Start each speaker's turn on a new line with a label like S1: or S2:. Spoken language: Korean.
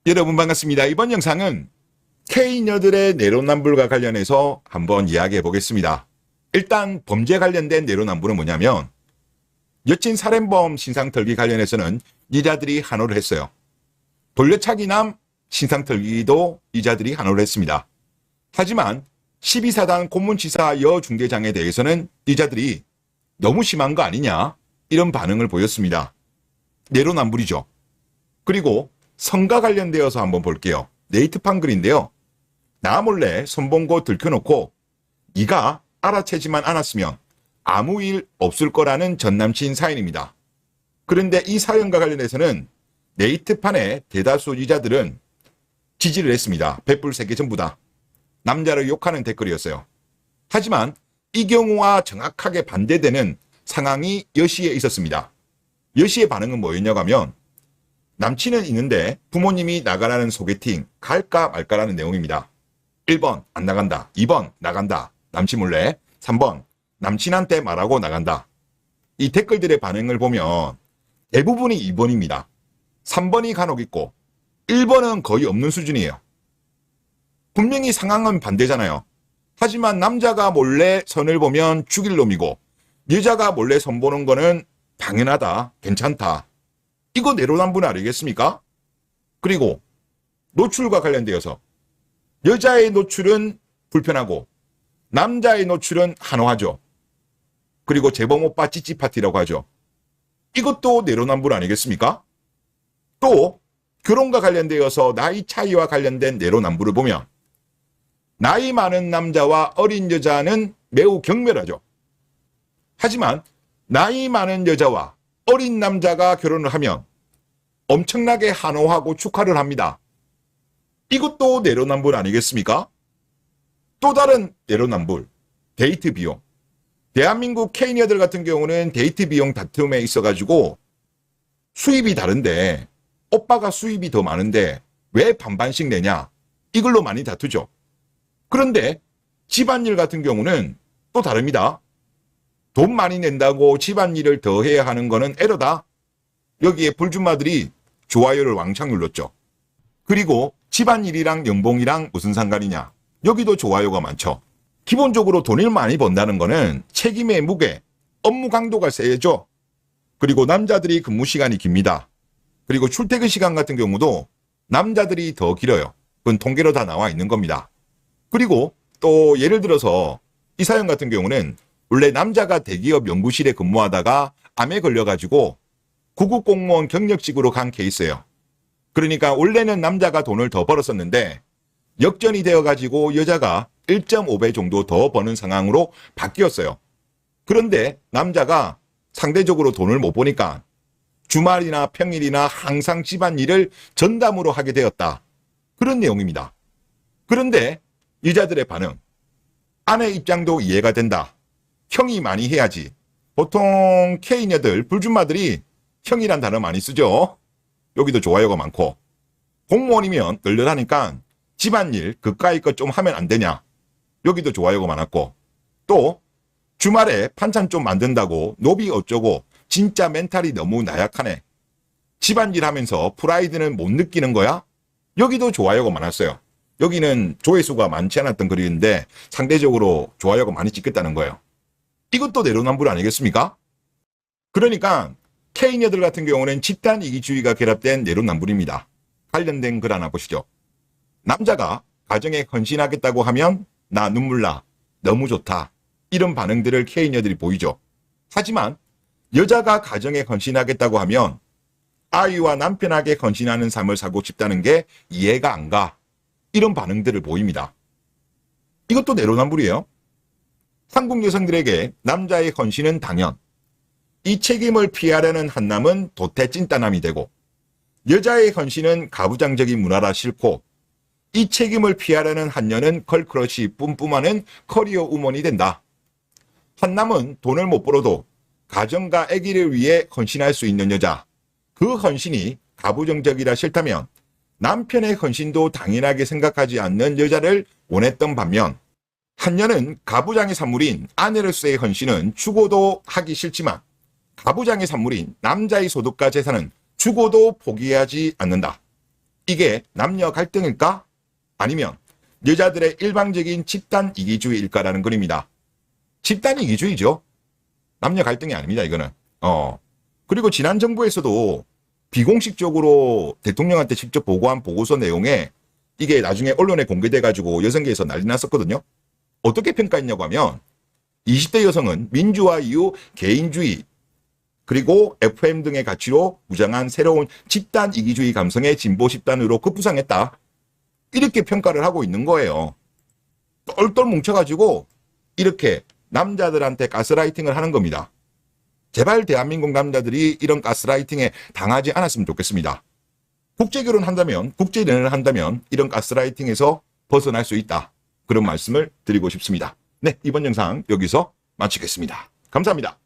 S1: 여러분 반갑습니다. 이번 영상은 K녀들의 내로남불과 관련해서 한번 이야기해 보겠습니다. 일단 범죄 관련된 내로남불은 뭐냐면 여친 살인범 신상털기 관련해서는 이자들이 한호를 했어요. 돌려차기남 신상털기도 이자들이 한호를 했습니다. 하지만 12사단 고문치사 여중대장에 대해서는 이자들이 너무 심한 거 아니냐 이런 반응을 보였습니다. 내로남불이죠. 그리고 성과 관련되어서 한번 볼게요. 네이트판 글인데요. 나 몰래 선본고 들켜놓고 네가 알아채지만 않았으면 아무 일 없을 거라는 전남친 사연입니다. 그런데 이 사연과 관련해서는 네이트판의 대다수 유저들은 지지를 했습니다. 뱃불 3개 전부 다. 남자를 욕하는 댓글이었어요. 하지만 이 경우와 정확하게 반대되는 상황이 여시에 있었습니다. 여시의 반응은 뭐였냐고 하면 남친은 있는데 부모님이 나가라는 소개팅 갈까 말까라는 내용입니다. 1번 안 나간다. 2번 나간다. 남친 몰래. 3번 남친한테 말하고 나간다. 이 댓글들의 반응을 보면 대부분이 2번입니다. 3번이 간혹 있고 1번은 거의 없는 수준이에요. 분명히 상황은 반대잖아요. 하지만 남자가 몰래 선을 보면 죽일 놈이고 여자가 몰래 선 보는 거는 당연하다. 괜찮다. 이거 내로남불 아니겠습니까? 그리고 노출과 관련되어서 여자의 노출은 불편하고 남자의 노출은 한호하죠. 그리고 재범오빠 찌찌파티라고 하죠. 이것도 내로남불 아니겠습니까? 또 결혼과 관련되어서 나이 차이와 관련된 내로남불을 보면 나이 많은 남자와 어린 여자는 매우 경멸하죠. 하지만 나이 많은 여자와 어린 남자가 결혼을 하면 엄청나게 한호하고 축하를 합니다. 이것도 내로남불 아니겠습니까? 또 다른 내로남불, 데이트 비용. 대한민국 K녀들 같은 경우는 데이트 비용 다툼에 있어가지고 수입이 다른데 오빠가 수입이 더 많은데 왜 반반씩 내냐? 이걸로 많이 다투죠. 그런데 집안일 같은 경우는 또 다릅니다. 돈 많이 낸다고 집안일을 더 해야 하는 거는 에러다. 여기에 불주마들이 좋아요를 왕창 눌렀죠. 그리고 집안일이랑 연봉이랑 무슨 상관이냐. 여기도 좋아요가 많죠. 기본적으로 돈을 많이 번다는 거는 책임의 무게, 업무 강도가 세죠. 그리고 남자들이 근무 시간이 깁니다. 그리고 출퇴근 시간 같은 경우도 남자들이 더 길어요. 그건 통계로 다 나와 있는 겁니다. 그리고 또 예를 들어서 이 사연 같은 경우는 원래 남자가 대기업 연구실에 근무하다가 암에 걸려가지고 구급 공무원 경력직으로 간 케이스예요. 그러니까 원래는 남자가 돈을 더 벌었었는데 역전이 되어가지고 여자가 1.5배 정도 더 버는 상황으로 바뀌었어요. 그런데 남자가 상대적으로 돈을 못 버니까 주말이나 평일이나 항상 집안일을 전담으로 하게 되었다. 그런 내용입니다. 그런데 여자들의 반응. 아내 입장도 이해가 된다. 형이 많이 해야지. 보통 K녀들, 불주마들이 형이란 단어 많이 쓰죠. 여기도 좋아요가 많고. 공무원이면 널널하니까 집안일 그까이 것 좀 하면 안 되냐. 여기도 좋아요가 많았고. 또 주말에 반찬 좀 만든다고 노비 어쩌고 진짜 멘탈이 너무 나약하네. 집안일 하면서 프라이드는 못 느끼는 거야? 여기도 좋아요가 많았어요. 여기는 조회수가 많지 않았던 글인데 상대적으로 좋아요가 많이 찍혔다는 거예요. 이것도 내로남불 아니겠습니까? 그러니까 K녀들 같은 경우는 집단 이기주의가 결합된 내로남불입니다. 관련된 글 하나 보시죠. 남자가 가정에 헌신하겠다고 하면 나 눈물 나. 너무 좋다. 이런 반응들을 K녀들이 보이죠. 하지만 여자가 가정에 헌신하겠다고 하면 아이와 남편에게 헌신하는 삶을 살고 싶다는 게 이해가 안 가. 이런 반응들을 보입니다. 이것도 내로남불이에요. 한국 여성들에게 남자의 헌신은 당연. 이 책임을 피하려는 한남은 도태 찐따남이 되고 여자의 헌신은 가부장적인 문화라 싫고 이 책임을 피하려는 한녀는 걸크러쉬 뿜뿜하는 커리어 우먼이 된다. 한남은 돈을 못 벌어도 가정과 아기를 위해 헌신할 수 있는 여자. 그 헌신이 가부장적이라 싫다면 남편의 헌신도 당연하게 생각하지 않는 여자를 원했던 반면 한녀는 가부장의 산물인 아내로서의 헌신은 죽어도 하기 싫지만 가부장의 산물인 남자의 소득과 재산은 죽어도 포기하지 않는다. 이게 남녀 갈등일까? 아니면 여자들의 일방적인 집단 이기주의일까라는 글입니다. 집단 이기주의죠. 남녀 갈등이 아닙니다, 이거는. 그리고 지난 정부에서도 비공식적으로 대통령한테 직접 보고한 보고서 내용에 이게 나중에 언론에 공개돼가지고 여성계에서 난리 났었거든요. 어떻게 평가했냐고 하면 20대 여성은 민주화 이후 개인주의 그리고 FM 등의 가치로 무장한 새로운 집단 이기주의 감성의 진보 집단으로 급부상했다. 이렇게 평가를 하고 있는 거예요. 똘똘 뭉쳐가지고 이렇게 남자들한테 가스라이팅을 하는 겁니다. 제발 대한민국 남자들이 이런 가스라이팅에 당하지 않았으면 좋겠습니다. 국제결혼한다면, 국제연애를 한다면 이런 가스라이팅에서 벗어날 수 있다. 그런 말씀을 드리고 싶습니다. 네, 이번 영상 여기서 마치겠습니다. 감사합니다.